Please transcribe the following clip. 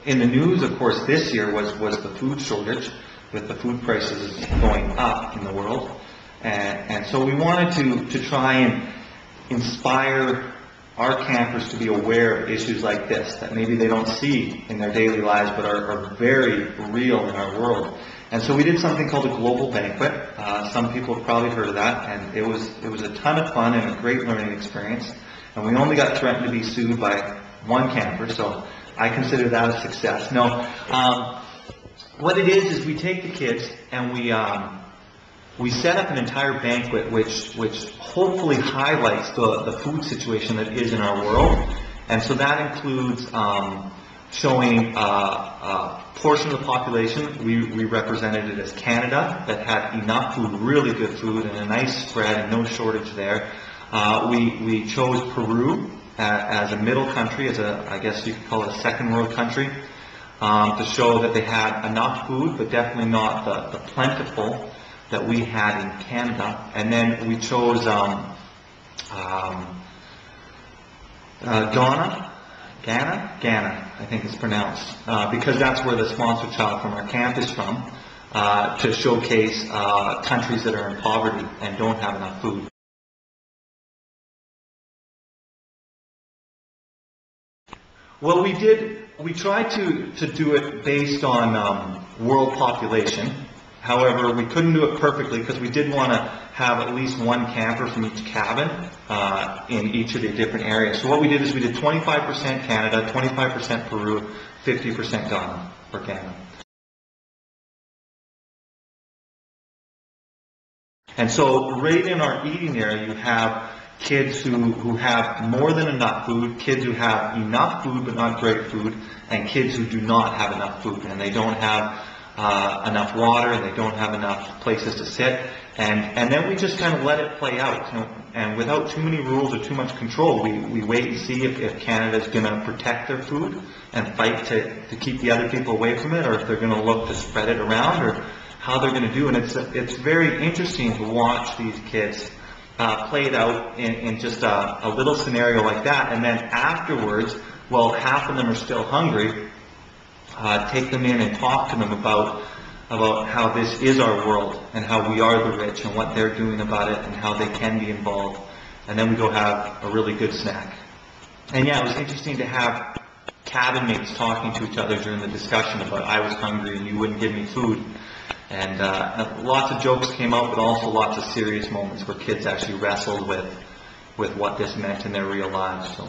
In the news, of course, this year was the food shortage, with the food prices going up in the world. And so we wanted to try and inspire our campers to be aware of issues like this, that maybe they don't see in their daily lives, but are very real in our world. And so we did something called a global banquet. Some people have probably heard of that, and it was a ton of fun and a great learning experience. And we only got threatened to be sued by one camper, so I consider that a success. No, what it is we take the kids and we set up an entire banquet which hopefully highlights the food situation that is in our world. And so that includes showing a portion of the population. We represented it as Canada, that had enough food, really good food, and a nice spread and no shortage there. We chose Peru as a middle country, I guess you could call it a second world country, to show that they had enough food, but definitely not the plentiful that we had in Canada. And then we chose Ghana, I think it's pronounced, because that's where the sponsor child from our camp is from, to showcase countries that are in poverty and don't have enough food. Well, we tried to do it based on world population. However, we couldn't do it perfectly because we did want to have at least one camper from each cabin in each of the different areas. So what we did is we did 25% Canada, 25% Peru, 50% Ghana for Ghana. And so right in our eating area, you have kids who have more than enough food, kids who have enough food but not great food, and kids who do not have enough food, and they don't have enough water, and they don't have enough places to sit, and then we just kind of let it play out, and without too many rules or too much control, we wait and see if Canada's going to protect their food and fight to keep the other people away from it, or if they're going to look to spread it around, or how they're going to do. And it's very interesting to watch these kids play it out in just a little scenario like that, and then afterwards, well, half of them are still hungry, take them in and talk to them about how this is our world and how we are the rich and what they're doing about it and how they can be involved. And then we go have a really good snack. And yeah, it was interesting to have cabin mates talking to each other during the discussion about I was hungry and you wouldn't give me food. And lots of jokes came out, but also lots of serious moments where kids actually wrestled with what this meant in their real lives. So.